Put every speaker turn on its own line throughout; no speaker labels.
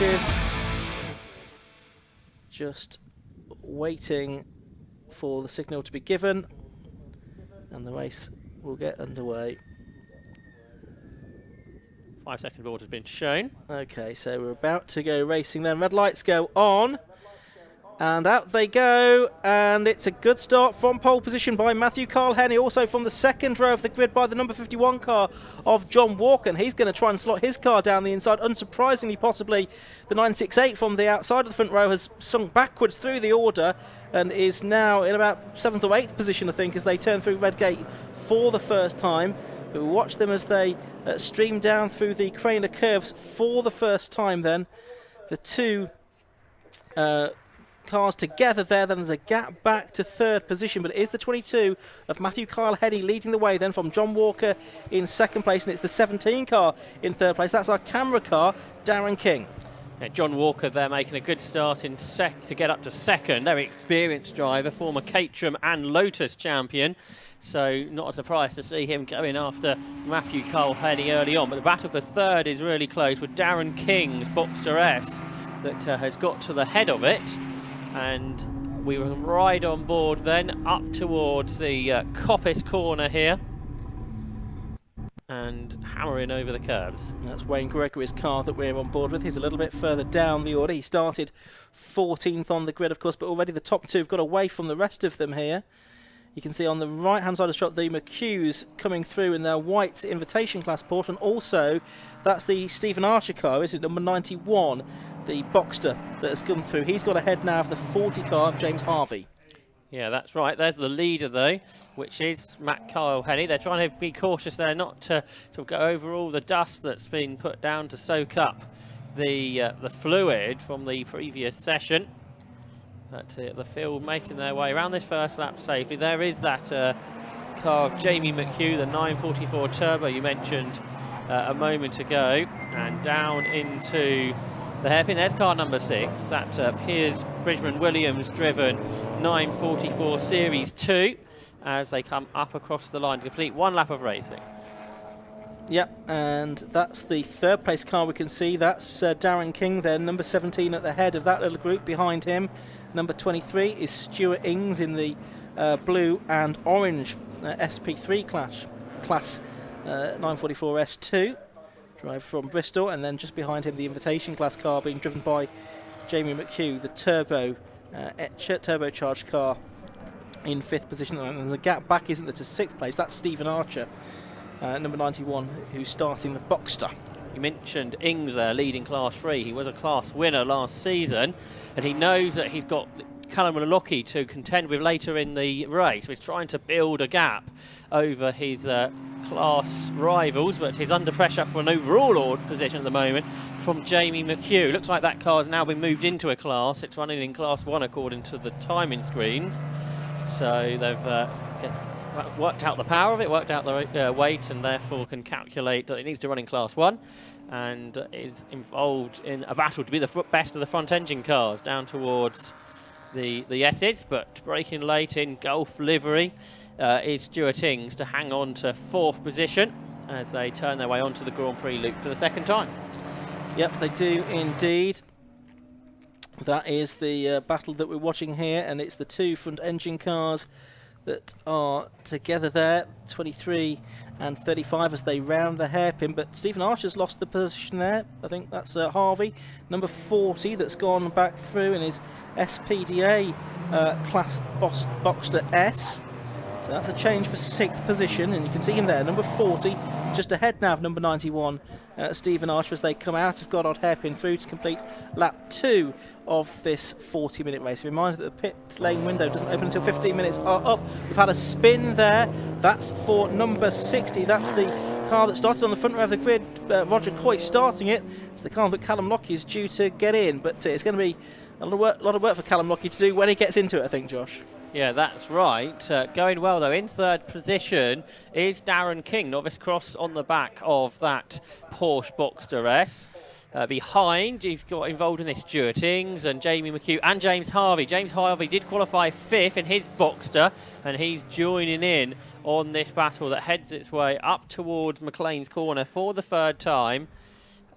judges. Just waiting for the signal to be given, and the race will get underway.
5-second board has been shown.
Okay, so we're about to go racing then. Red lights go on, and out they go, and it's a good start from pole position by Matthew Henny, also from the second row of the grid by the number 51 car of John Walker, and he's going to try and slot his car down the inside. Unsurprisingly, possibly the 968 from the outside of the front row has sunk backwards through the order and is now in about 7th or 8th position, I think, as they turn through Red Gate for the first time. But we'll watch them as they stream down through the Craner curves for the first time then. The two cars together there, then there's a gap back to third position, but it is the 22 of Matthew Henny leading the way then from John Walker in second place, and it's the 17 car in third place. That's our camera car, Darren King.
Yeah, John Walker there making a good start in to get up to second. Very experienced driver, former Caterham and Lotus champion. So not a surprise to see him going after Matthew Henny early on. But the battle for third is really close with Darren King's Boxster S that has got to the head of it. And we will ride on board then up towards the Coppice corner here and hammering over the curves.
That's Wayne Gregory's car that we're on board with. He's a little bit further down the order. He started 14th on the grid, of course, but already the top two have got away from the rest of them here. You can see on the right-hand side of the shot the Mchughs coming through in their white invitation class Porsche, and also that's the Stephen Archer car, isn't it, number 91, the Boxster that has come through. He's got ahead now of the 40 car of James Harvey.
Yeah, that's right. There's the leader, though, which is Matt Henny. They're trying to be cautious there not to go over all the dust that's been put down to soak up the fluid from the previous session. But the field making their way around this first lap safely. There is that car of Jamie Mchugh, the 944 Turbo you mentioned a moment ago, and down into the hairpin. There's car number 6, that Piers Bridgman Williams driven 944 Series 2 as they come up across the line to complete one lap of racing.
Yep, and that's the third place car we can see. That's Darren King there, number 17 at the head of that little group. Behind him, number 23 is Stuart Ings in the blue and orange SP3 class 944 S2. Drive from Bristol, and then just behind him the invitation class car being driven by Jamie Mchugh, the turbocharged car in 5th position. And there's a gap back, isn't there, to 6th place. That's Stephen Archer, number 91, who's starting the Boxster.
You mentioned Ings there leading Class 3. He was a class winner last season, and he knows that he's got Callum Lockie to contend with later in the race. He's trying to build a gap over his class rivals, but he's under pressure for an overall position at the moment from Jamie Mchugh. Looks like that car has now been moved into a class. It's running in Class 1 according to the timing screens. So they've worked out the power of it, worked out the weight, and therefore can calculate that it needs to run in Class 1, and is involved in a battle to be the best of the front engine cars down towards the S's. But braking late in Gulf livery is Stuart Ings to hang on to 4th position as they turn their way onto the Grand Prix loop for the second time.
Yep, they do indeed. That is the battle that we're watching here, and it's the two front engine cars that are together there, 23 and 35 as they round the hairpin. But Stephen Archer's lost the position there. I think that's Harvey, number 40, that's gone back through in his SPDA class Boxster S. So that's a change for 6th position, and you can see him there, number 40, just ahead now of number 91, Stephen Archer, as they come out of Goddard hairpin through to complete lap 2 of this 40-minute race. A reminder that the pit lane window doesn't open until 15 minutes are up. We've had a spin there. That's for number 60. That's the car that started on the front row of the grid. Roger Coy starting it. It's the car that Callum Lockie is due to get in, but it's going to be a lot of work for Callum Lockie to do when he gets into it, I think, Josh.
Yeah, that's right. Going well, though. In 3rd position is Darren King, novice cross on the back of that Porsche Boxster S. Behind, you've got involved in this Stuart Ings and Jamie Mchugh and James Harvey. James Harvey did qualify 5th in his Boxster, and he's joining in on this battle that heads its way up towards McLean's corner for the 3rd time.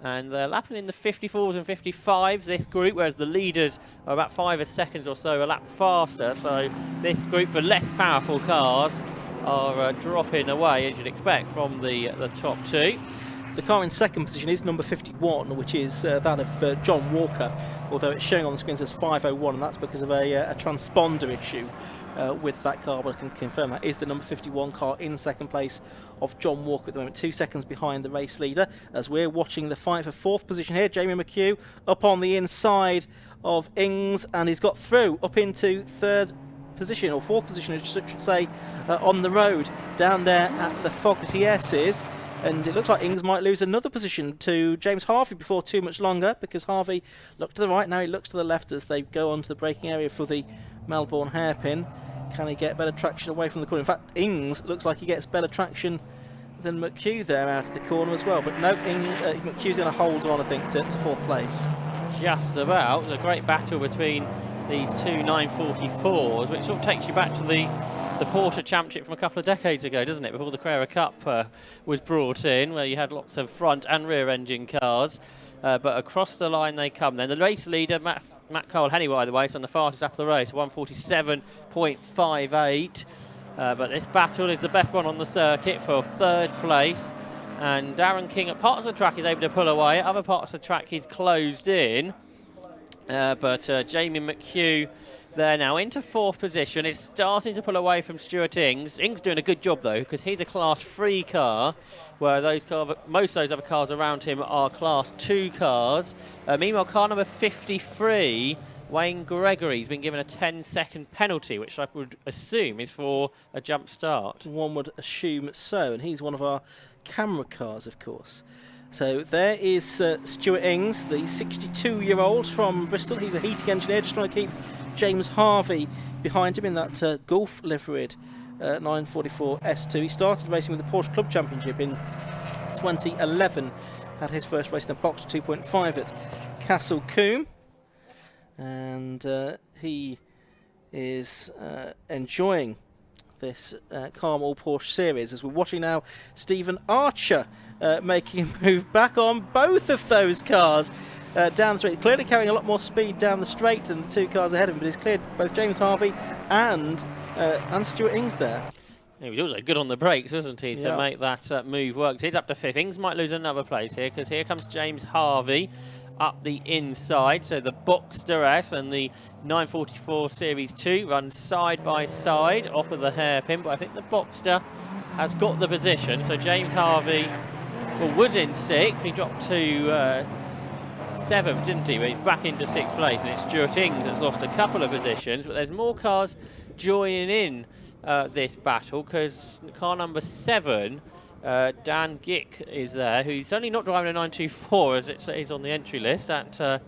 And they're lapping in the 54s and 55s, this group, whereas the leaders are about 5 seconds or so a lap faster. So this group, the less powerful cars, are dropping away, as you'd expect, from the top two.
The car in second position is number 51, which is that of John Walker, although it's showing on the screen as 501, and that's because of a transponder issue with that car, but I can confirm that is the number 51 car in second place of John Walker at the moment, 2 seconds behind the race leader. As we're watching the fight for fourth position here, Jamie Mchugh up on the inside of Ings, and he's got through up into third position, or fourth position I should say, on the road down there at the Fogarty S's. And it looks like Ings might lose another position to James Harvey before too much longer, because Harvey looked to the right, now he looks to the left as they go on to the braking area for the Melbourne hairpin. Can he get better traction away from the corner? In fact, Ings looks like he gets better traction than Mchugh there out of the corner as well. But no, Mchugh's going to hold on, I think, to fourth place.
Just about. There's a great battle between these two 944s, which sort of takes you back to the Porsche Championship from a couple of decades ago, doesn't it? Before the Carrera Cup was brought in, where you had lots of front and rear engine cars. But across the line they come then. The race leader, Matt Cole-Henny, by the way, is on the fastest lap of the race, 147.58. But this battle is the best one on the circuit for third place. And Darren King at parts of the track is able to pull away. At other parts of the track he's closed in. But Jamie Mchugh there now into fourth position. Is starting to pull away from Stuart Ings. Ings doing a good job though, because he's a class 3 car, where most of those other cars around him are class 2 cars. Meanwhile, car number 53, Wayne Gregory, has been given a 10-second penalty, which I would assume is for a jump start.
One would assume so, and he's one of our camera cars, of course. So there is Stuart Ings, the 62-year-old from Bristol. He's a heating engineer, just trying to keep James Harvey behind him in that Gulf liveried 944 S2. He started racing with the Porsche Club Championship in 2011. Had his first race in a box 2.5 at Castle Combe. And he is enjoying this Calm All Porsche series, as we're watching now Stephen Archer making a move back on both of those cars down the straight, clearly carrying a lot more speed down the straight than the two cars ahead of him, but he's cleared both James Harvey and Stuart Ings there.
He was also good on the brakes, wasn't he, to make that move work. So he's up to fifth. Ings might lose another place here, because here comes James Harvey up the inside. So the Boxster S and the 944 Series 2 run side by side off of the hairpin, but I think the Boxster has got the position. So James Harvey was in sixth. He dropped to seventh, didn't he? But he's back into sixth place, and it's Stuart Ings that's lost a couple of positions. But there's more cars joining in this battle, because car number 7, Dan Gick, is there, who's only not driving a 924 as it says on the entry list. That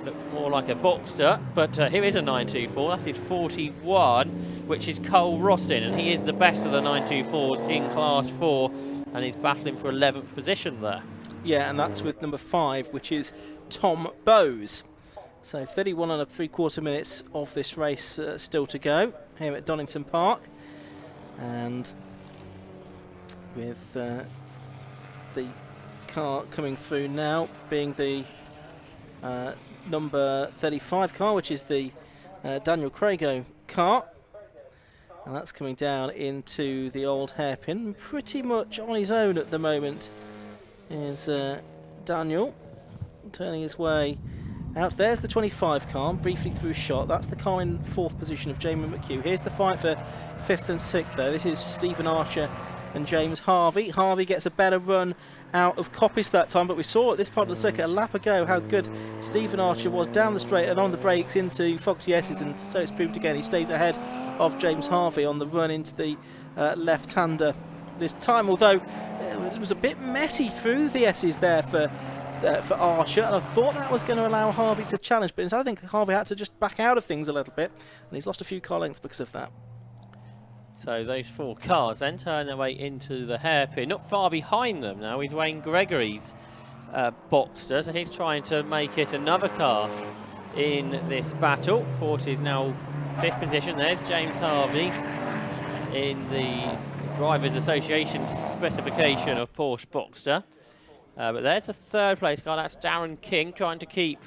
looked more like a Boxster, but here is a 924. That is 41, which is Cole Rossin, and he is the best of the 924s in Class 4, and he's battling for 11th position there.
Yeah, and that's with number 5, which is Tom Bowes. So 31 3/4 minutes of this race still to go here at Donington Park. And with the car coming through now being the number 35 car, which is the Daniel Crago car. And that's coming down into the old hairpin. Pretty much on his own at the moment is Daniel, turning his way out. There's the 25 car, briefly through shot. That's the car in fourth position of Jamie Mchugh. Here's the fight for 5th and 6th though. This is Stephen Archer and James Harvey. Harvey gets a better run out of Coppice that time, but we saw at this part of the circuit a lap ago how good Stephen Archer was down the straight and on the brakes into Fogarty S's, and so it's proved again. He stays ahead of James Harvey on the run into the left-hander this time, although it was a bit messy through the S's there for Archer, and I thought that was going to allow Harvey to challenge, but instead I think Harvey had to just back out of things a little bit, and he's lost a few car lengths because of that.
So those 4 cars then turn their way into the hairpin. Not far behind them now is Wayne Gregory's Boxster, so he's trying to make it another car in this battle. 40 is now 5th position. There's James Harvey in the Drivers Association specification of Porsche Boxster. But there's the third place car. That's Darren King trying to keep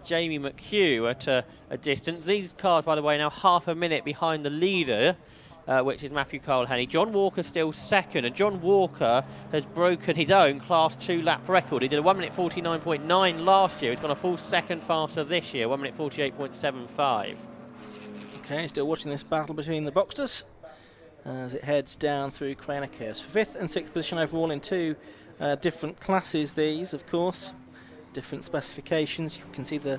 Jamie Mchugh at a distance. These cars, by the way, now half a minute behind the leader, which is Matthew Cole-Henny. John Walker still second, and John Walker has broken his own Class 2 lap record. He did a 1 minute 49.9 last year. He's gone a full second faster this year, 1 minute 48.75.
Okay, still watching this battle between the Boxsters as it heads down through Craner Curves. For 5th and 6th position overall in 2 different classes, these, of course. Different specifications. You can see the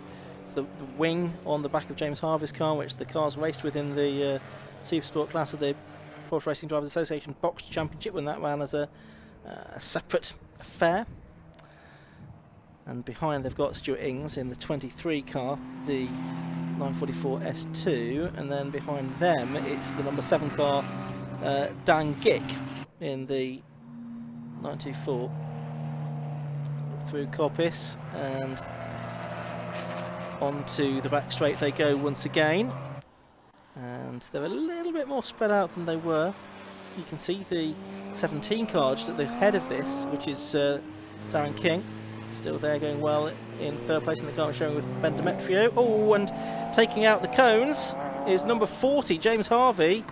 wing on the back of James Harvey's car, which the car's raced with in the Super Sport class of the Porsche Racing Drivers Association Boxed Championship, when that ran as a separate affair. And behind they've got Stuart Ings in the 23 car, the 944 S2, and then behind them it's the number 7 car, Dan Gick, in the 924. Through Coppice and onto the back straight they go once again, and they're a little bit more spread out than they were. You can see the 17 car just at the head of this, which is Darren King, still there, going well in 3rd place in the car, showing with Ben Demetrio. Oh, and taking out the cones is number 40, James Harvey,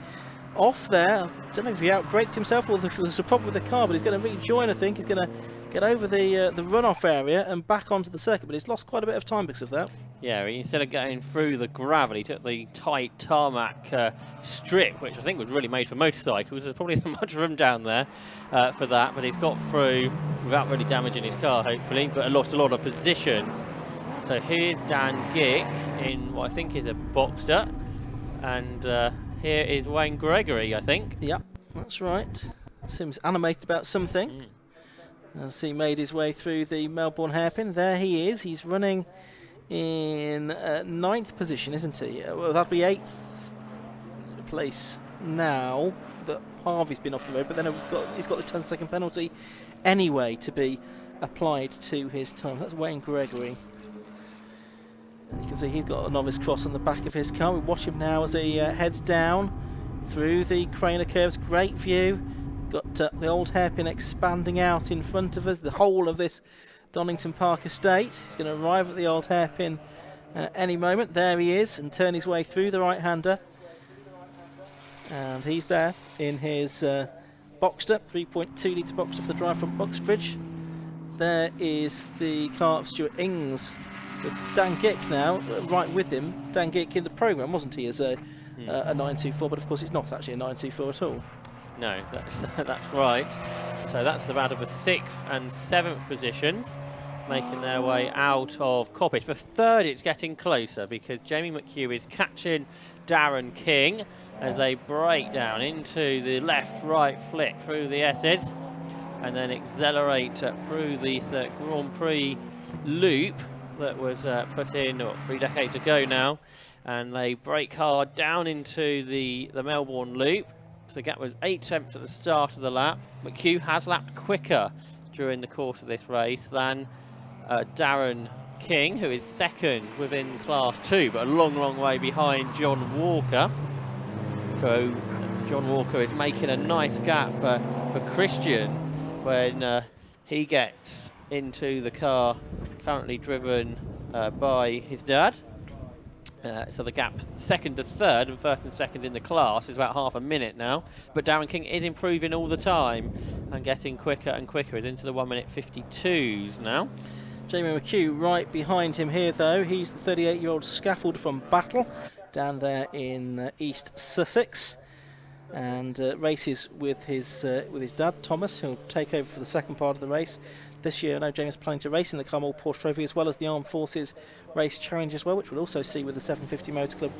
off there. I don't know if he outbraked himself or if there's a problem with the car, but he's going to rejoin. I think he's going to get over the runoff area and back onto the circuit, but he's lost quite a bit of time because of that. Yeah,
instead of going through the gravel, he took the tight tarmac strip, which I think was really made for motorcycles. There's probably not much room down there for that, but he's got through without really damaging his car, hopefully, but lost a lot of positions. So here's Dan Gick in what I think is a Boxster, and here is Wayne Gregory, I think.
Yep, that's right. Seems animated about something. As he made his way through the Melbourne hairpin, there he is. He's running in 9th position, isn't he? Well, that'll be 8th place now that Harvey's been off the road, but then he's got the 10-second penalty anyway to be applied to his time. That's Wayne Gregory. And you can see he's got a novice cross on the back of his car. We watch him now as he heads down through the Craner Curves. Great view. Got the old hairpin expanding out in front of us, the whole of this Donington Park estate. He's going to arrive at the old hairpin any moment. There he is, and turn his way through the right-hander. And he's there in his Boxster, 3.2 litre Boxster for the drive from Uxbridge. There is the car of Stuart Ings with Dan Gick now right with him. Dan Gick in the programme, wasn't he, as a 924, but of course it's not actually a 924 at all.
No, that's right. So that's the battle for 6th and 7th positions, making their way out of Coppice. For 3rd, it's getting closer because Jamie Mchugh is catching Darren King as they break down into the left-right flick through the S's and then accelerate through the Grand Prix loop that was put in 3 decades ago now, and they brake hard down into the Melbourne loop. So the gap was 8 tenths at the start of the lap. Mchugh has lapped quicker during the course of this race than Darren King, who is 2nd within Class 2, but a long, long way behind John Walker. So John Walker is making a nice gap for Christian when he gets into the car currently driven by his dad. So the gap 2nd to 3rd and 1st and 2nd in the class is about half a minute now, but Darren King is improving all the time and getting quicker and quicker. He's into the 1 minute 52s now.
Jamie Mchugh right behind him here though. He's the 38-year-old scaffold from Battle down there in East Sussex, and races with his dad Thomas, who'll take over for the second part of the race. This year, I know James is planning to race in the Carmel Porsche Trophy as well as the Armed Forces Race Challenge as well, which we'll also see with the 750 Motor Club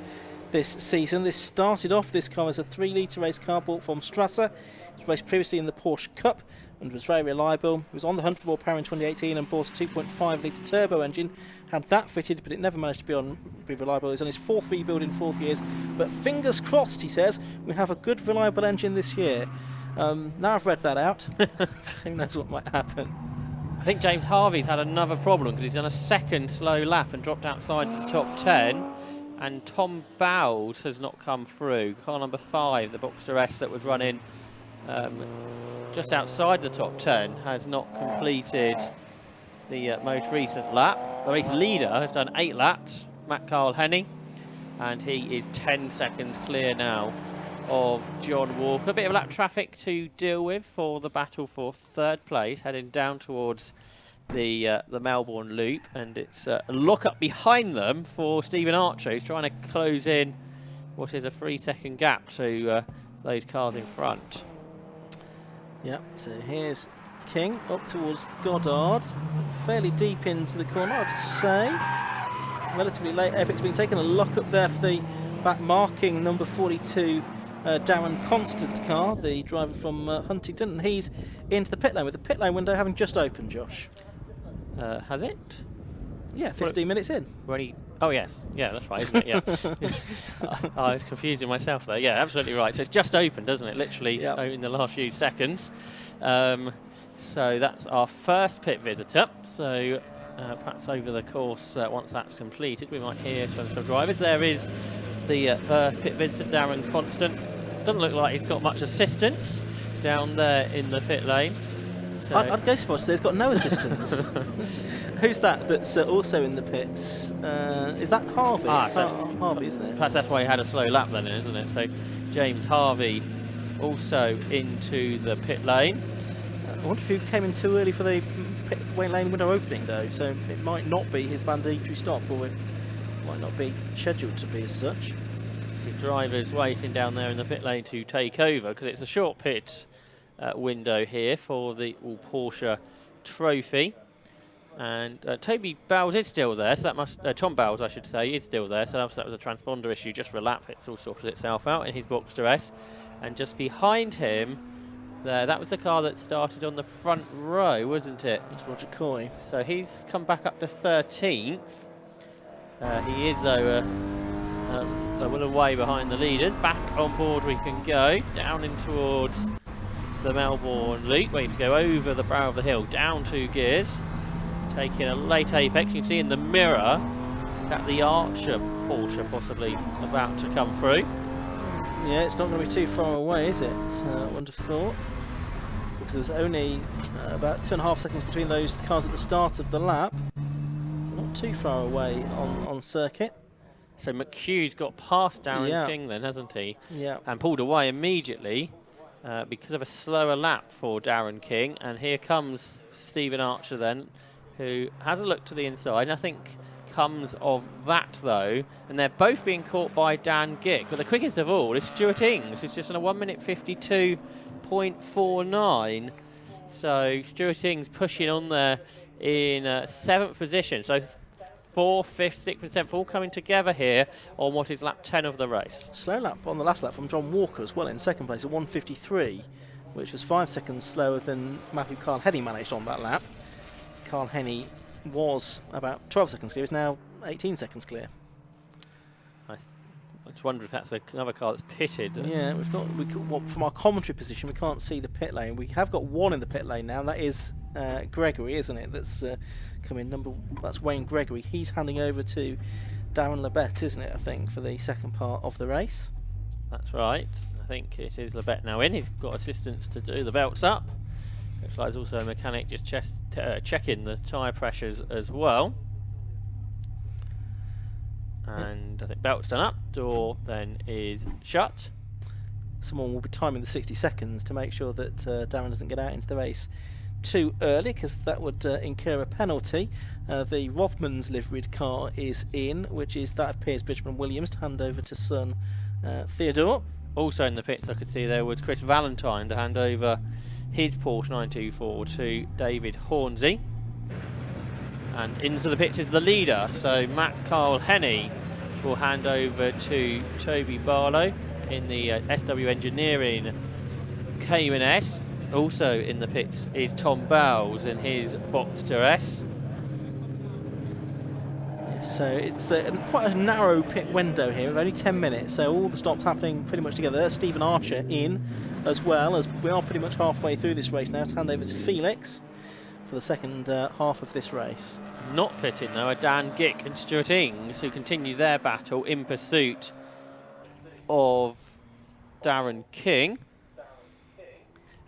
this season. This started off, this car as a 3 litre race car bought from Strasser. It was raced previously in the Porsche Cup and was very reliable. It was on the hunt for more power in 2018 and bought a 2.5 litre turbo engine. Had that fitted, but it never managed to be reliable. He's on his 4th rebuild in 4 years. But fingers crossed, he says, we have a good reliable engine this year. Now I've read that out. Who knows what might happen.
I think James Harvey's had another problem because he's done a 2nd slow lap and dropped outside the top 10. And Tom Bowles has not come through. Car number 5, the Boxster S that was running just outside the top 10, has not completed the most recent lap. The race leader has done 8 laps, Mchugh Henny, and he is 10 seconds clear now of John Walker. A bit of lap traffic to deal with for the battle for 3rd place, heading down towards the Melbourne Loop, and it's a lock-up behind them for Stephen Archer, who's trying to close in what is a 3-second gap to those cars in front.
Yeah, so here's King up towards Goddard, fairly deep into the corner, I'd say. Relatively late. Epic's been taking a lock up there for the back marking number 42 Darren Constant car, the driver from Huntington, and he's into the pit lane with the pit lane window having just opened, Josh.
Has it?
Yeah, 15 minutes in.
Oh yes, yeah, that's right, isn't it? Yeah. I was confusing myself there. Yeah, absolutely right. So it's just opened, doesn't it? Literally in the last few seconds. So that's our first pit visitor. So perhaps over the course, once that's completed, we might hear from some drivers. There is the first pit visitor, Darren Constant. Doesn't look like he's got much assistance down there in the pit lane. So
I'd go so far to say he's got no assistance. Who's that that's also in the pits? Is that Harvey? Harvey, isn't it?
Perhaps that's why he had a slow lap then, isn't it? So James Harvey also into the pit lane.
I wonder if he came in too early for the pit lane window opening, though, so it might not be his mandatory stop, or it might not be scheduled to be as such.
The driver's waiting down there in the pit lane to take over, because it's a short pit window here for the Porsche Trophy. And Toby Bowles is still there, so that must Tom Bowles, I should say, is still there. So that was a transponder issue just for a lap. It's all sorted itself out in his Boxster S. And just behind him, there, that was the car that started on the front row, wasn't it?
It's Roger Coy.
So he's come back up to 13th. He is though a little way behind the leaders. Back on board we can go down in towards the Melbourne Loop. Wait to go over the brow of the hill, down 2 gears. Taking a late apex. You can see in the mirror that the Archer Porsche possibly about to come through.
Yeah, it's not going to be too far away, is it? I wouldn't have thought. Because there was only about 2.5 seconds between those cars at the start of the lap. So not too far away on circuit.
So Mchugh's got past Darren King then, hasn't he?
Yeah.
And pulled away immediately because of a slower lap for Darren King. And here comes Stephen Archer then, who has a look to the inside. Nothing comes of that though, and they're both being caught by Dan Gick. But the quickest of all is Stuart Ings, who's just on a 1:52.49. So Stuart Ings pushing on there in 7th position. So 4th, 5th, 6th and 7th all coming together here on what is lap 10 of the race.
Slow lap on the last lap from John Walker as well in 2nd place at 1:53, which was 5 seconds slower than Mchugh Henny managed on that lap. Carl Henny was about 12 seconds clear, is now 18 seconds clear.
I just wonder if that's another car that's pitted.
Yeah, from our commentary position, we can't see the pit lane. We have got one in the pit lane now, and that is Gregory, isn't it? That's coming that's Wayne Gregory. He's handing over to Darren Labette, isn't it, I think, for the second part of the race.
That's right. I think it is Labette now in. He's got assistance to do the belts up. Looks like there's also a mechanic just checking the tyre pressures as well. And I think belt's done up, door then is shut.
Someone will be timing the 60 seconds to make sure that Darren doesn't get out into the race too early, because that would incur a penalty. The Rothmans liveried car is in, which is that of Piers Bridgman Williams, to hand over to son Theodore. Also in the pits I could see there was Chris Valentine to hand over his Porsche 924 to David Hornsey. And into the pits is the leader, so Mchugh Henny will hand over to Toby Barlow in the SW Engineering Cayman S. Also in the pits is Tom Bowles in his Boxster S. So it's quite a narrow pit window here, with only 10 minutes, so all the stops happening pretty much together. There's Stephen Archer in, as well, as we are pretty much halfway through this race now, to hand over to Felix for the second half of this race. Not pitting though are Dan Gick and Stuart Ings, who continue their battle in pursuit of Darren King.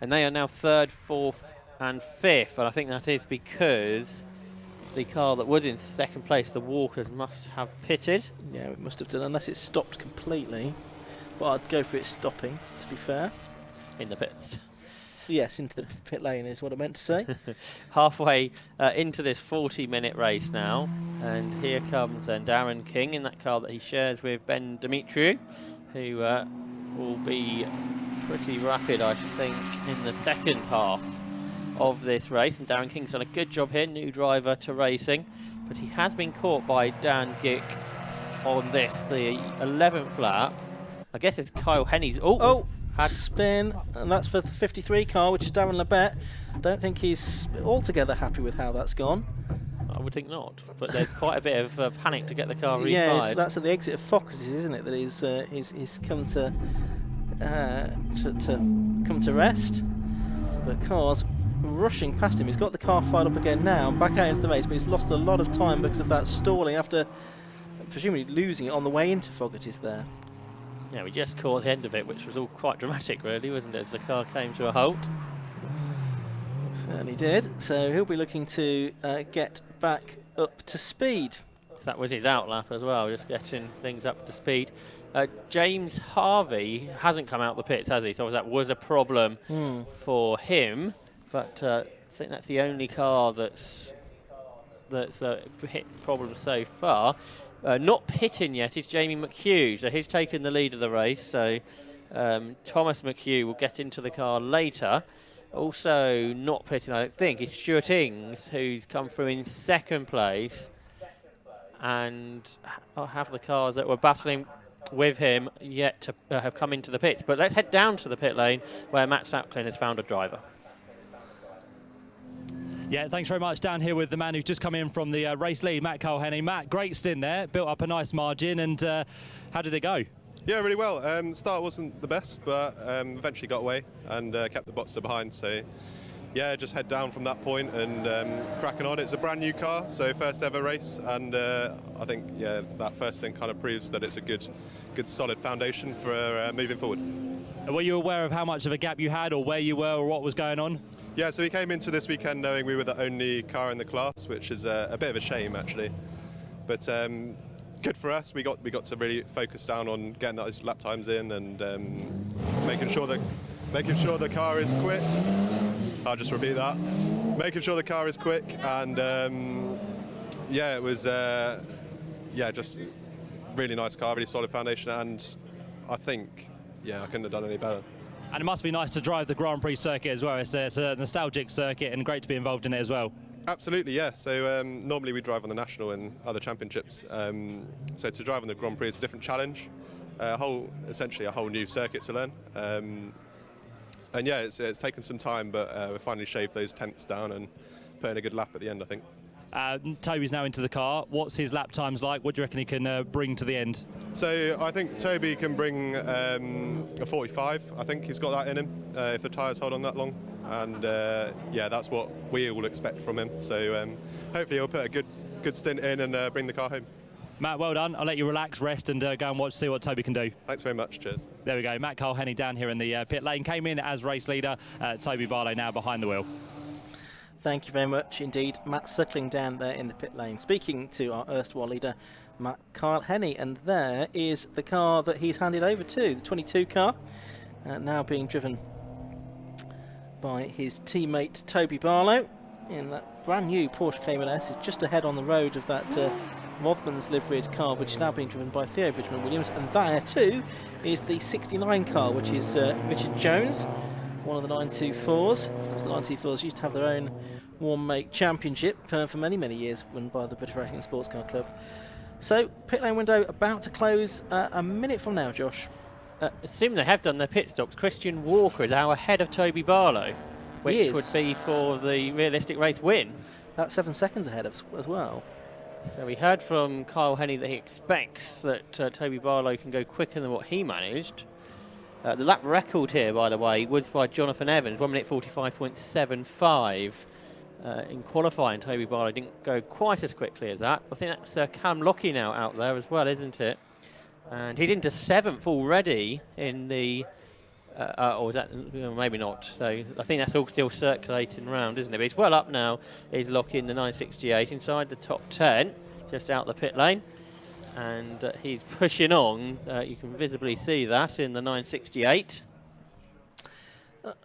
and they are now 3rd, 4th and 5th, and I think that is because the car that was in 2nd place, the Walkers, must have pitted.
Yeah, it must have done, unless it stopped completely. But I'd go for it stopping, to be fair.
In the pits.
Yes, into the pit lane is what I meant to say.
Halfway into this 40-minute race now, and here comes then Darren King in that car that he shares with Ben Dimitru, who will be pretty rapid, I should think, in the second half of this race. And Darren King's done a good job here, new driver to racing, but he has been caught by Dan Gick on this, the 11th lap. I guess it's Kyle Henney's.
Spin, and that's for the 53 car, which is Darren Labette. I don't think he's altogether happy with how that's gone.
I would think not, but there's quite a bit of panic to get the car refired.
Yeah, that's at the exit of Focuses, isn't it? That he's come to come to rest. But cars rushing past him. He's got the car fired up again now and back out into the race, but he's lost a lot of time because of that stalling after presumably losing it on the way into Fogarty's there.
Yeah, we just caught the end of it, which was all quite dramatic, really, wasn't it, as the car came to a halt?
Certainly did. So he'll be looking to get back up to speed.
So that was his outlap as well, just getting things up to speed. James Harvey hasn't come out the pits, has he? So that was a problem for him. But I think that's the only car that's hit problems so far. Not pitting yet is Jamie Mchugh, so he's taken the lead of the race. So Thomas Mchugh will get into the car later. Also not pitting, I don't think, is Stuart Ings, who's come through in 2nd place. And I'll have the cars that were battling with him yet to have come into the pits. But let's head down to the pit lane where Matt Sapklin has found a driver.
Yeah, thanks very much. Down here with the man who's just come in from the race lead, Matt Culhenney. Matt, great stint there, built up a nice margin, and how did it go?
Yeah, really well. The start wasn't the best, but eventually got away and kept the Botster behind. So, yeah, just head down from that point and cracking on. It's a brand new car, so first ever race, and I think, yeah, that first thing kind of proves that it's a good solid foundation for moving forward.
Were you aware of how much of a gap you had, or where you were, or what was going on?
Yeah, so we came into this weekend knowing we were the only car in the class, which is a bit of a shame actually. But good for us. We got to really focus down on getting those lap times in and making sure the car is quick. I'll just repeat that. Making sure the car is quick, and yeah, it was just really nice car, really solid foundation, and I think I couldn't have done any better.
And it must be nice to drive the Grand Prix circuit as well. It's a nostalgic circuit and great to be involved in it as well.
Absolutely, yeah. So normally we drive on the National and other championships. So to drive on the Grand Prix is a different challenge. Essentially a whole new circuit to learn. And yeah, it's taken some time, but we finally shaved those tenths down and put in a good lap at the end, I think.
Toby's now into the car. What's his lap times like? What do you reckon he can bring to the end?
So I think Toby can bring a 45. I think he's got that in him if the tyres hold on that long. And yeah, that's what we all expect from him. So hopefully he'll put a good stint in and bring the car home.
Matt, well done. I'll let you relax, rest, and go and see what Toby can do.
Thanks very much. Cheers.
There we go. Matt Culhenney down here in the pit lane. Came in as race leader. Toby Barlow now behind the wheel.
Thank you very much indeed. Matt circling down there in the pit lane. Speaking to our erstwhile leader, Matt Culhenney, and there is the car that he's handed over to, the 22 car, now being driven by his teammate Toby Barlow in that brand new Porsche Cayman S. It's just ahead on the road of that Mothman's liveried car, which is now being driven by Theo Bridgman-Williams, and there too is the 69 car, which is Richard Jones, one of the 924s. Of course, the 924s used to have their own warm make championship for many years, run by the British Racing and Sports Car Club. So pit lane window about to close a minute from now, Josh.
Assuming they have done their pit stops, Christian Walker is now ahead of Toby Barlow, which would be for the realistic race win.
That's 7 seconds ahead of as well.
So we heard from Kyle Henney that he expects that Toby Barlow can go quicker than what he managed. The lap record here, by the way, was by Jonathan Evans, 1 minute 45.75. In qualifying, Toby Barlow didn't go quite as quickly as that. I think that's Callum Lockie now out there as well, isn't it? And he's into 7th already in the or is that maybe not? So I think that's all still circulating around, isn't it? But he's well up now. He's locking the 968 inside the top 10, just out the pit lane, and he's pushing on. You can visibly see that in the 968.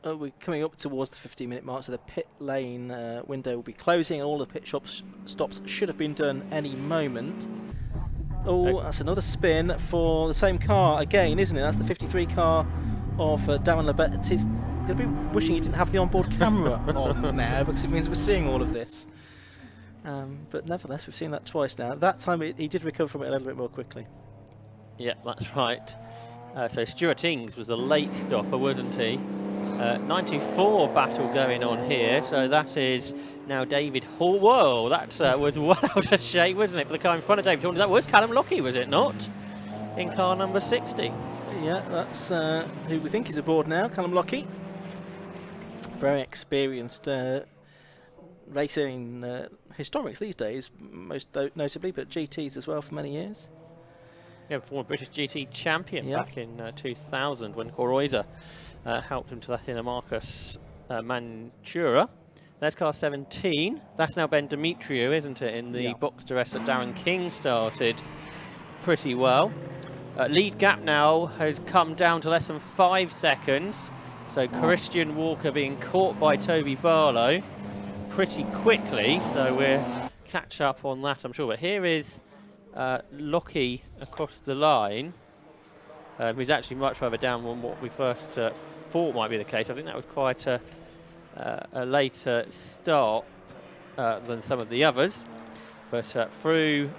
We're coming up towards the 15-minute mark, so the pit lane window will be closing, and all the pit stops should have been done any moment. Oh, that's another spin for the same car again, isn't it? That's the 53 car of Darren Labette. He's going to be wishing he didn't have the onboard camera on now, because it means we're seeing all of this. But nevertheless, we've seen that twice now. That time he did recover from it a little bit more quickly.
Yeah, that's right. So Stuart Ings was a late stopper, wasn't he? 94 battle going on here, so that is now David Hall. Whoa, that was well out of shape, wasn't it, for the car in front of David Hall? That was Callum Lockie, was it not? In car number 60. Yeah,
that's who we think is aboard now, Callum Lockie. Very experienced racing historics these days, most notably, but GTs as well for many years.
Yeah, former British GT champion back in 2000 when Coroiza helped him to that inner Marcus Mchugh. There's car 17. That's now Ben Demetriou, isn't it, in the box dress that Darren King started pretty well. Lead gap now has come down to less than 5 seconds. So Christian Walker being caught by Toby Barlow pretty quickly. So we'll catch up on that, I'm sure. But here is Lockie across the line. He's actually much further down than what we first thought might be the case. I think that was quite a later start than some of the others. But through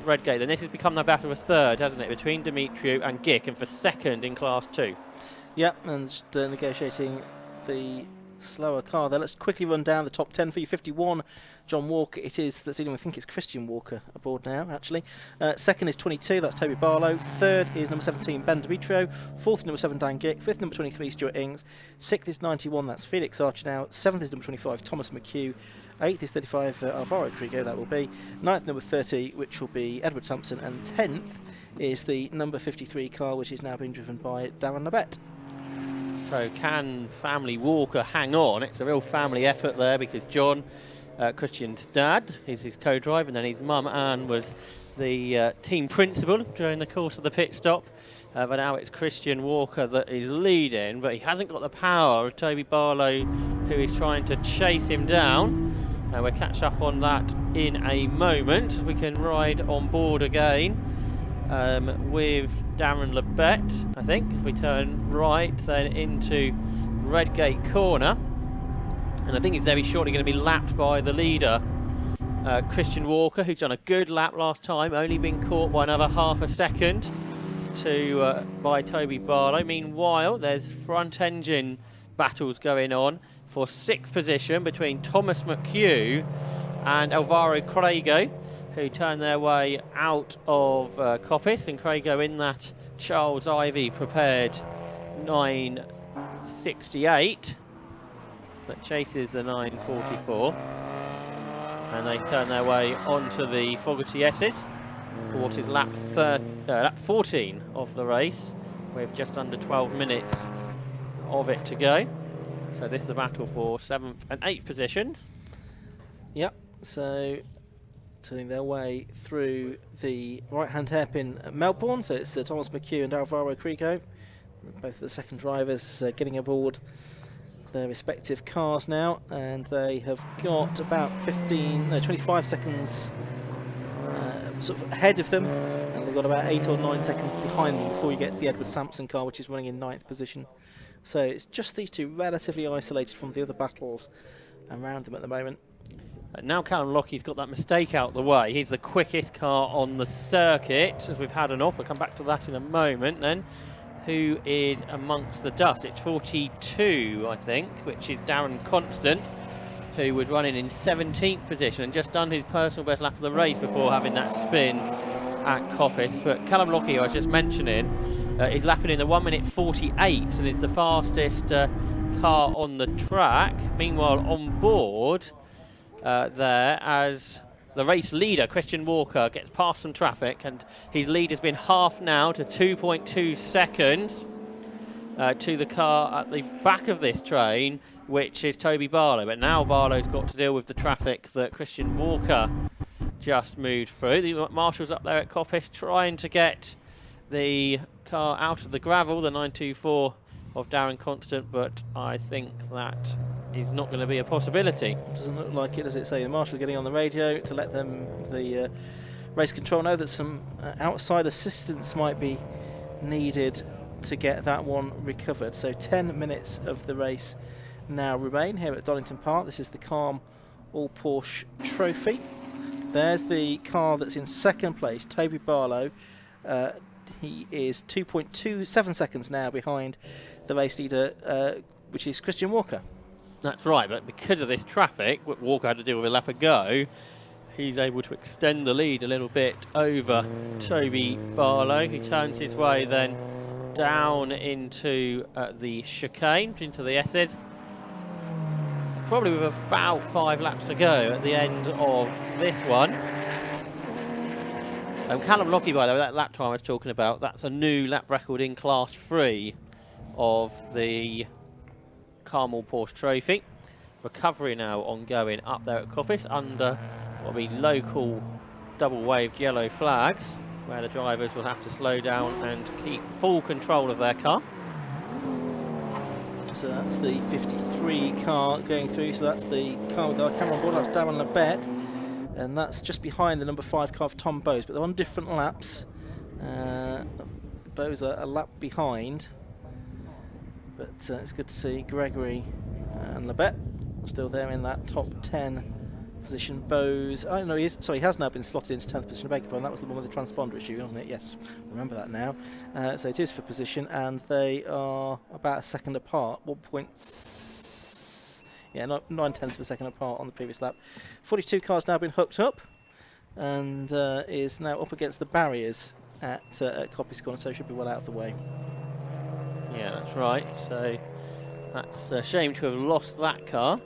Redgate, then this has become the battle of third, hasn't it, between Demetriou and Gick, and for second in Class 2.
Yep, and just negotiating the slower car there. Let's quickly run down the top 10 for you. 51, John Walker. It is, that's even, I think it's Christian Walker aboard now, actually. Second is 22, that's Toby Barlow. Third is number 17, Ben Demetriou. Fourth is number 7, Dan Gick. Fifth, number 23, Stuart Ings. Sixth is 91, that's Felix Archer now. Seventh is number 25, Thomas Mchugh. Eighth is 35, Alvaro Trigo, that will be. Ninth, number 30, which will be Edward Sampson. And 10th is the number 53 car, which is now being driven by Darren Labette.
So can family Walker hang on? It's a real family effort there, because John, Christian's dad, is his co-driver, and then his mum Anne was the team principal during the course of the pit stop. But now it's Christian Walker that is leading, but he hasn't got the power of Toby Barlow, who is trying to chase him down. We'll catch up on that in a moment. We can ride on board again with Darren Labette, I think, as we turn right then into Redgate Corner. And I think he's very shortly going to be lapped by the leader, Christian Walker, who's done a good lap last time, only been caught by another half a second by Toby Barlow. Meanwhile, there's front engine battles going on for 6th position between Thomas Mchugh and Alvaro Craigo, who turn their way out of Coppice, and Craigo in that Charles Ivy prepared 968 that chases the 944, and they turn their way onto the Fogarty S's for what is lap 14 of the race, with just under 12 minutes of it to go. So this is the battle for 7th and 8th positions.
Yep, so turning their way through the right-hand hairpin at Melbourne. So it's Thomas Mchugh and Alvaro Craigo, both the second drivers getting aboard their respective cars now, and they have got about 25 seconds sort of ahead of them, and they've got about 8 or 9 seconds behind them before you get to the Edward Sampson car, which is running in 9th position. So it's just these two relatively isolated from the other battles around them at the moment.
Now Callum Lockie's got that mistake out the way. He's the quickest car on the circuit, as we've had an off. We'll come back to that in a moment then. Who is amongst the dust? It's 42, I think, which is Darren Constant, who was running in 17th position and just done his personal best lap of the race before having that spin at Coppice. But Callum Lockie, I was just mentioning, is lapping in the 1 minute 48 and is the fastest car on the track. Meanwhile, on board there, as the race leader, Christian Walker, gets past some traffic, and his lead has been half now to 2.2 seconds. to the car at the back of this train, which is Toby Barlow. But now Barlow's got to deal with the traffic that Christian Walker just moved through. The marshal's up there at Coppice trying to get the car out of the gravel, the 924 of Darren Constant, but I think that is not going to be a possibility.
Doesn't look like it, does it? Say the marshal getting on the radio to let them, the race control, know that some outside assistance might be needed to get that one recovered. So 10 minutes of the race now remain here at Donington Park. This is the Calm All Porsche Trophy. There's the car that's in second place, Toby Barlow. He is 2.27 seconds now behind the race leader, which is Christian Walker.
That's right, but because of this traffic, what Walker had to deal with a lap ago, he's able to extend the lead a little bit over Toby Barlow. He turns his way then down into the chicane, into the S's. Probably with about 5 laps to go at the end of this one. Callum Lockie, by the way, that lap time I was talking about, that's a new lap record in Class 3 of the Carmel Porsche Trophy. Recovery now ongoing up there at Coppice under what will be local double-waved yellow flags, where the drivers will have to slow down and keep full control of their car.
So that's the 53 car going through, so that's the car with our camera on board, that's Darren Labette, and that's just behind the number 5 car of Tom Bowes, but they're on different laps. Bowes are a lap behind, but it's good to see Gregory and Labette still there in that top 10 position. Bowes, I don't know, he has now been slotted into 10th position. Beg your pardon, that was the one with the transponder issue, wasn't it? Yes, remember that now. So it is for position, and they are about a second apart. 9/10 of a second apart on the previous lap. 42 cars now been hooked up, and is now up against the barriers at Coppice Corner, so should be well out of the way.
Yeah, that's right. So that's a shame to have lost that car.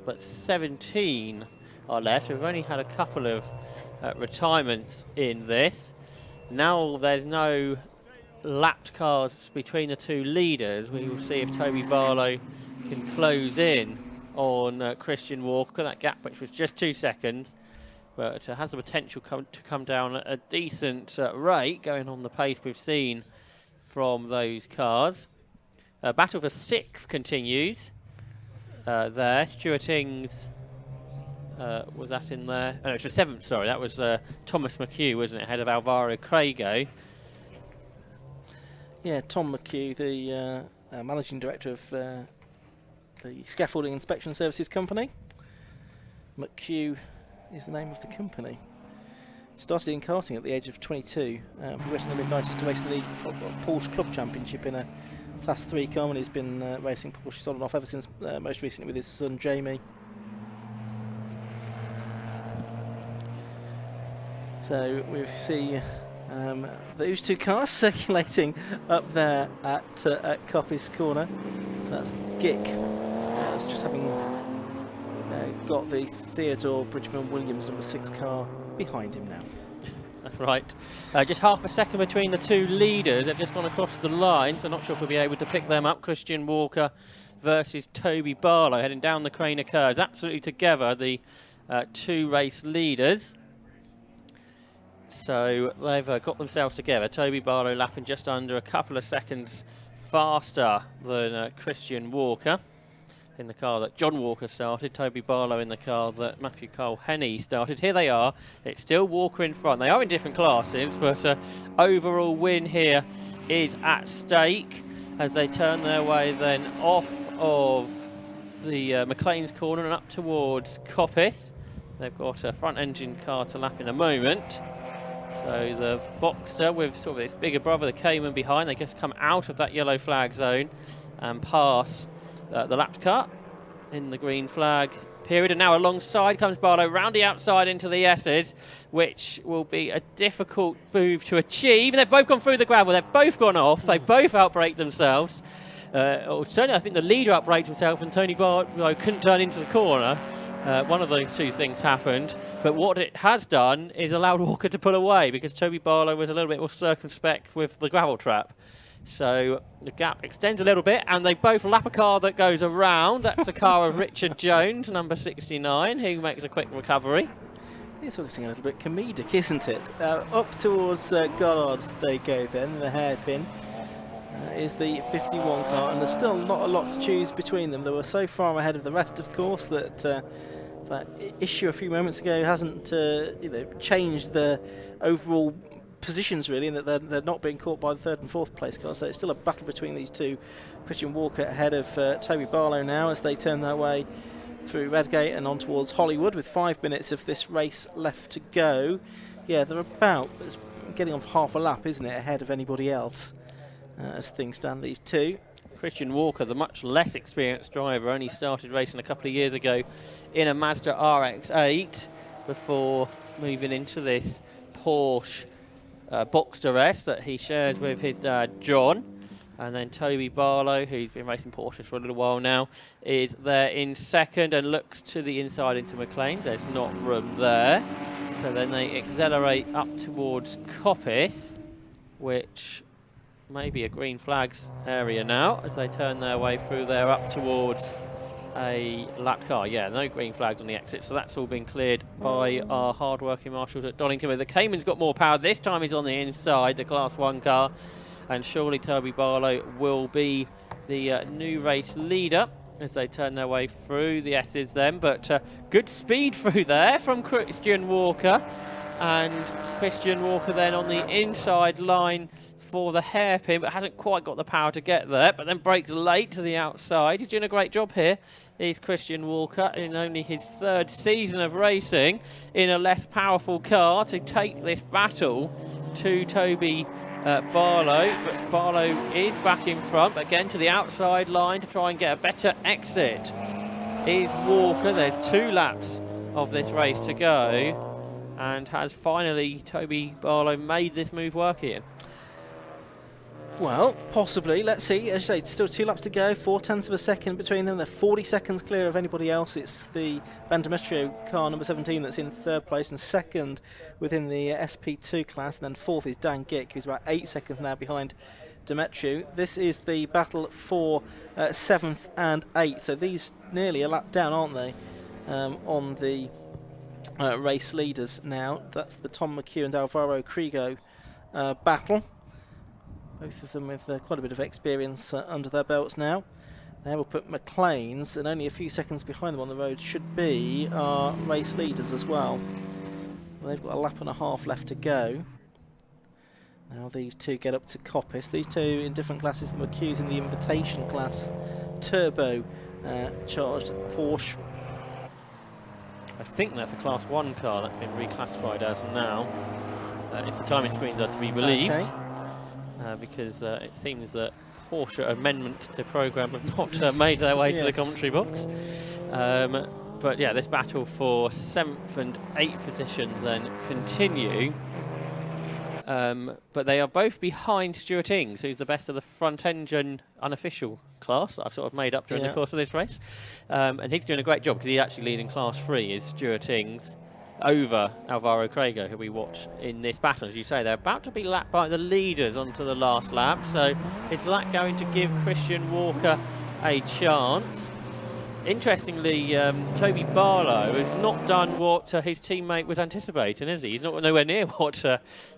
But 17 are left. We've only had a couple of retirements in this. Now there's no lapped cars between the two leaders. We will see if Toby Barlow can close in on Christian Walker. That gap, which was just 2 seconds, but has the potential to come down at a decent rate, going on the pace we've seen from those cars. Battle for 6th continues there. Stuart Ings was that in there? Oh, no, it's for 7th, sorry. That was Thomas Mchugh, wasn't it, ahead of Alvaro Craigo.
Yeah, Tom Mchugh, the managing director of the Scaffolding Inspection Services Company. Mchugh is the name of the company. Started in karting at the age of 22, progressed in the mid-90s to race in the Porsche Club Championship in a Class 3 car, and he's been racing Porsche on and off ever since, most recently with his son Jamie. So we see those two cars circulating up there at Coppice Corner. So that's Gick, it's just having got the Theodore Bridgman Williams number 6 car behind him now.
Right, just half a second between the two leaders. They've just gone across the line, so not sure if we'll be able to pick them up. Christian Walker versus Toby Barlow heading down the Crane of Curves, absolutely together, the two race leaders. So they've got themselves together. Toby Barlow lapping just under a couple of seconds faster than Christian Walker in the car that John Walker started. Toby Barlow in the car that Matthew Cole-Henney started. Here they are. It's still Walker in front. They are in different classes, but overall win here is at stake as they turn their way then off of the McLean's Corner and up towards Coppice. They've got a front engine car to lap in a moment. So the Boxster with sort of its bigger brother, the Cayman, behind. They just come out of that yellow flag zone and pass the lapped car in the green flag period. And now alongside comes Barlow round the outside into the S's, which will be a difficult move to achieve. And they've both gone through the gravel. They've both gone off. They both outbraked themselves. Certainly, I think the leader outbraked himself and Tony Barlow couldn't turn into the corner. One of those two things happened, but what it has done is allowed Walker to pull away because Toby Barlow was a little bit more circumspect with the gravel trap. So the gap extends a little bit, and they both lap a car that goes around. That's the car of Richard Jones, number 69, who makes a quick recovery.
It's looking a little bit comedic, isn't it? Up towards Gollards they go then, the hairpin. Is the 51 car, and there's still not a lot to choose between them. They were so far ahead of the rest, of course, that that issue a few moments ago hasn't changed the overall positions really, and that they're not being caught by the third and fourth place cars. So it's still a battle between these two. Christian Walker ahead of Toby Barlow now as they turn their way through Redgate and on towards Hollywood with 5 minutes of this race left to go. Yeah, they're about getting on for half a lap, isn't it, ahead of anybody else as things stand, these two.
Christian Walker, the much less experienced driver, only started racing a couple of years ago in a Mazda RX-8 before moving into this Porsche Boxster S that he shares with his dad John. And then Toby Barlow, who's been racing Porsches for a little while now, is there in second and looks to the inside into McLean's. There's not room there. So then they accelerate up towards Coppice, which may be a green flags area now as they turn their way through there up towards a lapped car. Yeah, no green flags on the exit, so that's all been cleared by our hard-working marshals at Donington. The Cayman's got more power. This time he's on the inside, the Class 1 car. And surely Toby Barlow will be the new race leader as they turn their way through the S's then. But good speed through there from Christian Walker. And Christian Walker then on the inside line for the hairpin, but hasn't quite got the power to get there. But then breaks late to the outside. He's doing a great job here. He's Christian Walker in only his third season of racing in a less powerful car to take this battle to Toby Barlow, but Barlow is back in front again to the outside line to try and get a better exit. Is Walker. There's 2 laps of this race to go, and has finally Toby Barlow made this move work here?
Well, possibly. Let's see. As you say, still 2 laps to go. 0.4 of a second between them. They're 40 seconds clear of anybody else. It's the Mchugh car number 17 that's in third place and second within the SP2 class. And then fourth is Dan Gick, who's about 8 seconds now behind Mchugh. This is the battle for 7th and 8th. So these nearly a lap down, aren't they, on the race leaders now. That's the Tom Mchugh and Alvaro Krigo battle. Both of them with quite a bit of experience under their belts now. There we'll put McLean's, and only a few seconds behind them on the road should be our race leaders as well. Well, they've got a lap and a half left to go. Now these two get up to Coppice. These two in different classes. The Mchugh's in the invitation class, turbo charged Porsche.
I think that's a Class 1 car that's been reclassified as now, if the timing screens are to be believed.
Okay.
Because it seems that Porsche amendments to programme have not made their way to the commentary box. But yeah, this battle for 7th and 8th positions then continue. But they are both behind Stuart Ings, who's the best of the front engine unofficial class that I've sort of made up during the course of this race. And he's doing a great job because he's actually leading Class 3 is Stuart Ings over Alvaro Krigo, who we watch in this battle. As you say, they're about to be lapped by the leaders onto the last lap, so is that going to give Christian Walker a chance? Interestingly, Toby Barlow has not done what his teammate was anticipating, is he? He's not nowhere near what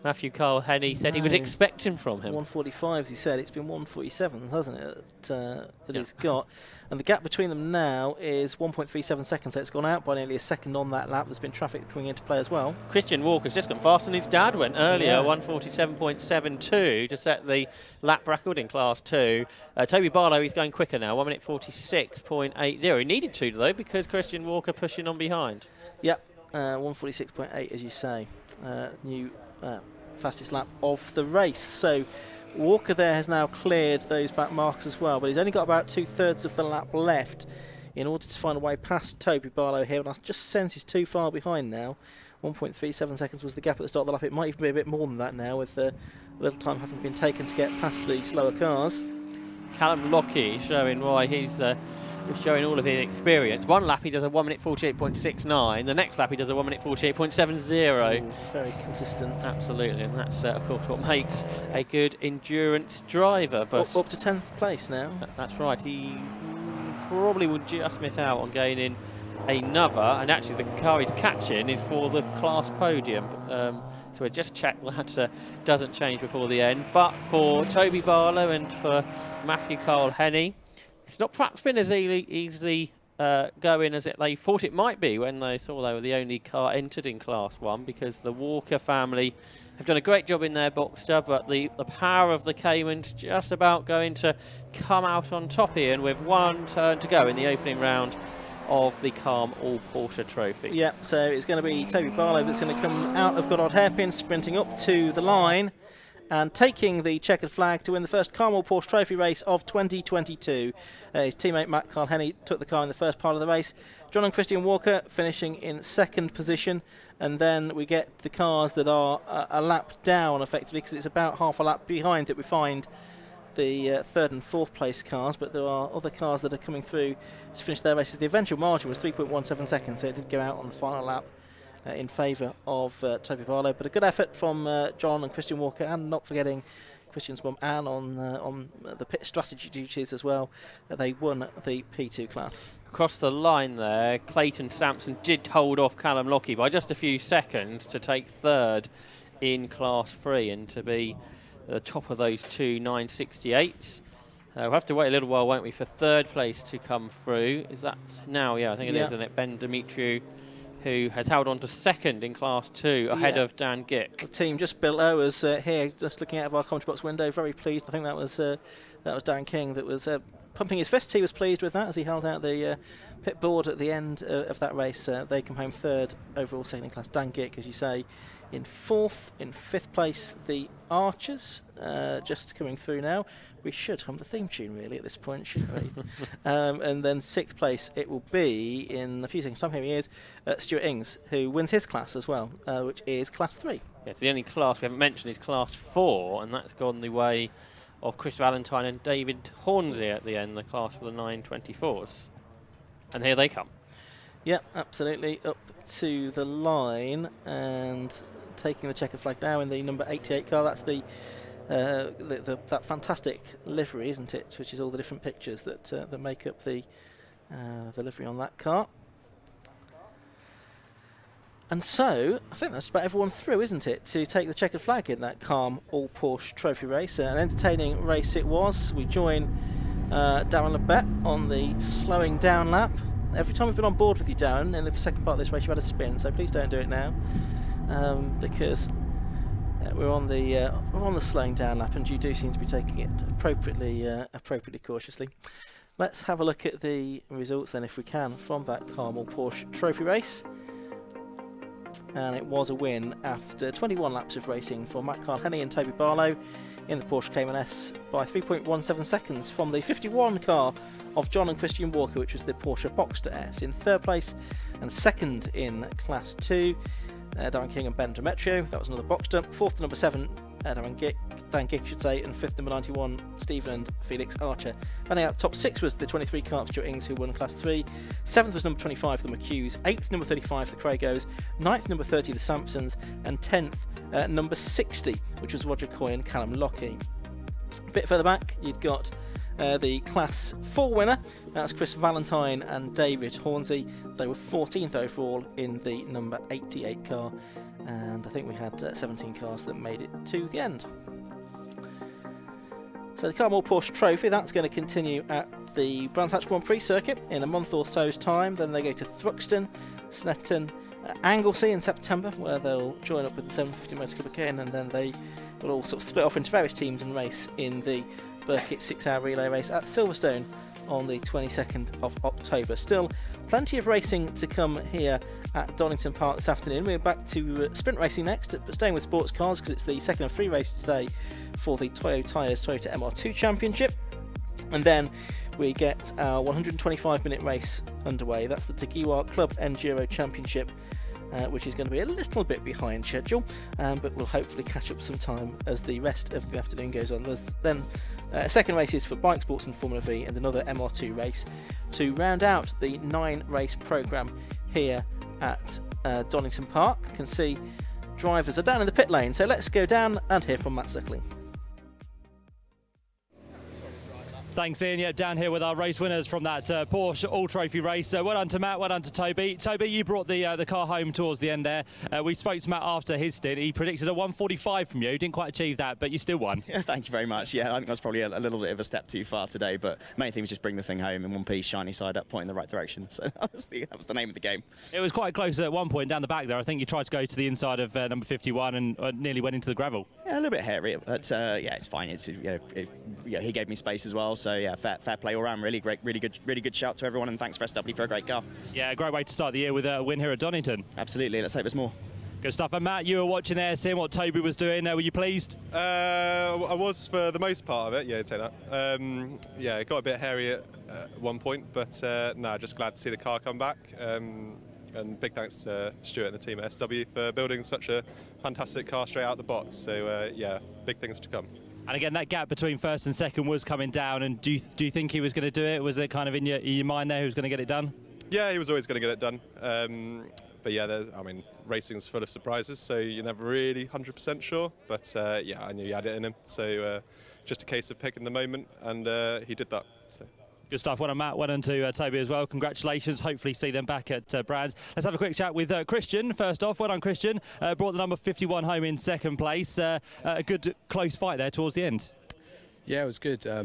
Matthew Carl Henney said he was expecting from him.
145s, he said. It's been 147s, hasn't it, that he's got. And the gap between them now is 1.37 seconds, so it's gone out by nearly a second on that lap. There's been traffic coming into play as well.
Christian Walker's just gone faster than his dad went earlier, 147.72 to set the lap record in Class 2. Toby Barlow, he's going quicker now, 1 minute 46.80. He needed to, though, because Christian Walker pushing on behind.
Yep, 146.8, as you say. New fastest lap of the race. So Walker there has now cleared those back marks as well, but he's only got about 2/3 of the lap left in order to find a way past Toby Barlow here, and I just sense he's too far behind now. 1.37 seconds was the gap at the start of the lap. It might even be a bit more than that now, with a little time having been taken to get past the slower cars.
Callum Lockie showing why he's showing all of his experience. One lap he does a 1 minute 48.69. The next lap he does a 1 minute 48.70.
Very consistent.
Absolutely, and that's of course what makes a good endurance driver. But
Up to 10th place now.
that's right. He probably would just miss out on gaining another, and actually the car he's catching is for the class podium. So we just check that doesn't change before the end. But for Toby Barlow and for Mchugh Henny, it's not perhaps been as easily going as they thought it might be when they saw they were the only car entered in Class 1, because the Walker family have done a great job in their Boxster, but the power of the Cayman's just about going to come out on top here, and with one turn to go in the opening round of the Calm All Porsche Trophy.
Yeah, so it's going to be Toby Barlow that's going to come out of Goddard Hairpin, sprinting up to the line and taking the checkered flag to win the first Calm All Porsche Trophy race of 2022. His teammate Mchugh Henny took the car in the first part of the race. John and Christian Walker finishing in second position, and then we get the cars that are a lap down effectively, because it's about half a lap behind that we find the third and fourth place cars, but there are other cars that are coming through to finish their races. The eventual margin was 3.17 seconds, so it did go out on the final lap in favour of Toby Barlow. But a good effort from John and Christian Walker, and not forgetting Christian's mum Anne on the pit strategy duties as well. They won the P2 class.
Across the line there, Clayton Sampson did hold off Callum Lockie by just a few seconds to take third in Class 3 and to be the top of those two 968s. We'll have to wait a little while, won't we, for third place to come through. Is that now? Yeah, I think it is, isn't it? Ben Mchugh, who has held on to second in Class 2 ahead of Dan Gick.
The team just below us here, just looking out of our commentary box window, very pleased. I think that was Dan King that was pumping his fist. He was pleased with that as he held out the pit board at the end of that race. They come home third overall, second in class. Dan Gick, as you say, in fourth. In fifth place, the Archers, just coming through now. We should hum the theme tune really at this point, shouldn't we? And then sixth place it will be in a few seconds time. Here he is, Stuart Ings, who wins his class as well, which is Class 3.
Yeah, it's the only class we haven't mentioned is Class 4, and that's gone the way of Chris Valentine and David Hornsey at the end, the class for the 924s. And here they come.
Yep, absolutely, up to the line and taking the checkered flag now in the number 88 car. That's that fantastic livery, isn't it? Which is all the different pictures that make up the livery on that car. And so, I think that's about everyone through, isn't it, to take the checkered flag in that Calm All Porsche Trophy race. An entertaining race it was. We join Darren Lebet on the slowing down lap. Every time we've been on board with you, Darren, in the second part of this race, you've had a spin, so please don't do it now, because we're on the slowing down lap, and you do seem to be taking it appropriately cautiously. Let's have a look at the results then, if we can, from that Calm All Porsche Trophy race. And it was a win after 21 laps of racing for Mchugh Henny and Toby Barlow in the Porsche Cayman S by 3.17 seconds from the 51 car of John and Christian Walker, which was the Porsche Boxster S. In third place and second in Class 2, Darren King and Ben Demetrio. That was another Boxster. Fourth to number 7, Dan Gick, should say, and fifth number 91, Stephen and Felix Archer. Running out top 6 was the 23 car of Stuart Ings, who won Class 3. 7th was number 25, the Mchughs. 8th, number 35, the Cragos. 9th, number 30, the Sampsons. And 10th, number 60, which was Roger Coy and Callum Lockie. A bit further back, you'd got the Class 4 winner. That's Chris Valentine and David Hornsey. They were 14th overall in the number 88 car. And I think we had 17 cars that made it to the end. So the Calm All Porsche Trophy, that's going to continue at the Brands Hatch Grand Prix circuit in a month or so's time. Then they go to Thruxton, Snetterton, Anglesey in September, where they'll join up with the 750 Motor Club again, and then they will all sort of split off into various teams and race in the Burkitt 6-hour relay race at Silverstone on the 22nd of October. Still plenty of racing to come here at Donington Park this afternoon. We're back to sprint racing next, but staying with sports cars because it's the second of 3 races today for the Toyo Tyres Toyota MR2 Championship. And then we get our 125-minute race underway. That's the Tagiwa Club Enduro Championship, which is going to be a little bit behind schedule, but we'll hopefully catch up some time as the rest of the afternoon goes on. There's then Second race is for bike sports and Formula V, and another MR2 race to round out the 9-race programme here at Donington Park. You can see drivers are down in the pit lane, so let's go down and hear from Matt Suckling.
Thanks, Ian. Yeah, down here with our race winners from that Porsche All-Trophy race. Well done to Matt, well done to Toby. Toby, you brought the car home towards the end there. We spoke to Matt after his stint. He predicted a 1:45 from you. Didn't quite achieve that, but you still won.
Yeah, thank you very much. Yeah, I think I was probably a little bit of a step too far today, but the main thing was just bring the thing home in one piece, shiny side up, pointing in the right direction. So that was the name of the game.
It was quite close at one point down the back there. I think you tried to go to the inside of number 51 and nearly went into the gravel.
Yeah, a little bit hairy, but yeah, it's fine. It's he gave me space as well, so yeah, fair play all round. Really great, really good shout to everyone, and thanks for SW for a great car.
Yeah, a great way to start the year with a win here at Donington.
Absolutely, let's hope there's more.
Good stuff. And Matt, you were watching there, seeing what Toby was doing. Were you pleased?
I was for the most part of it. Yeah, take that. Yeah, it got a bit hairy at one point, but no, just glad to see the car come back. And big thanks to Stuart and the team at SW for building such a fantastic car straight out the box. So yeah, big things to come.
And again, that gap between first and second was coming down. And do you think he was going to do it? Was it kind of in your mind there who was going to get it done?
Yeah, he was always going to get it done. But yeah, I mean, racing's full of surprises, so you're never really 100% sure. But yeah, I knew he had it in him. So just a case of picking the moment, and he did that. So.
Good stuff. Well done, Matt. Well done to Toby as well. Congratulations. Hopefully see them back at Brands. Let's have a quick chat with Christian first off. Well done, Christian. Brought the number 51 home in second place. A good close fight there towards the end.
Yeah, it was good. I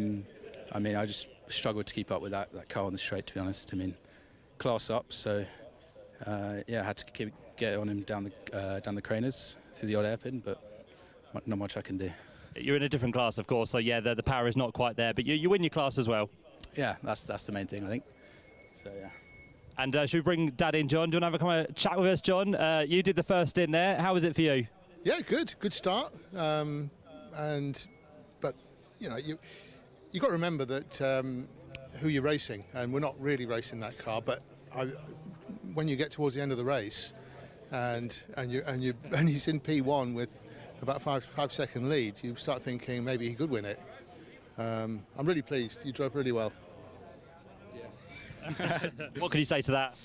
mean, I just struggled to keep up with that car on the straight, to be honest. I mean, class up, so yeah, I had to get on him down the craners through the odd hairpin, but not much I can do.
You're in a different class, of course, so yeah, the power is not quite there, but you win your class as well. Yeah,
that's the main thing, I think. So yeah.
And should we bring Dad in, John? Do you want to have a chat with us, John? You did the first in there. How was it for you?
Yeah, good start. But you know, you got to remember that who you're racing, and we're not really racing that car. But when you get towards the end of the race, and he's in P1 with about 5-second lead, you start thinking maybe he could win it. I'm really pleased. You drove really well.
What can you say to that?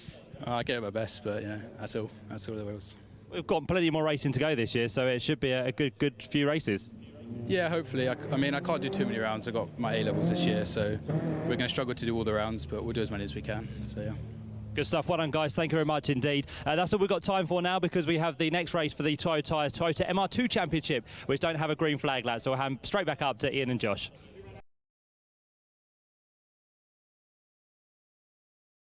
I gave it my best, but yeah, that's all there was.
We've got plenty more racing to go this year, so it should be a good few races.
Yeah, hopefully. I mean, I can't do too many rounds. I got my A-levels this year, so we're going to struggle to do all the rounds, but we'll do as many as we can. So yeah.
Good stuff. Well done, guys. Thank you very much indeed. That's all we've got time for now, because we have the next race for the Toyota MR2 Championship, which don't have a green flag, lads. So we'll hand straight back up to Ian and Josh.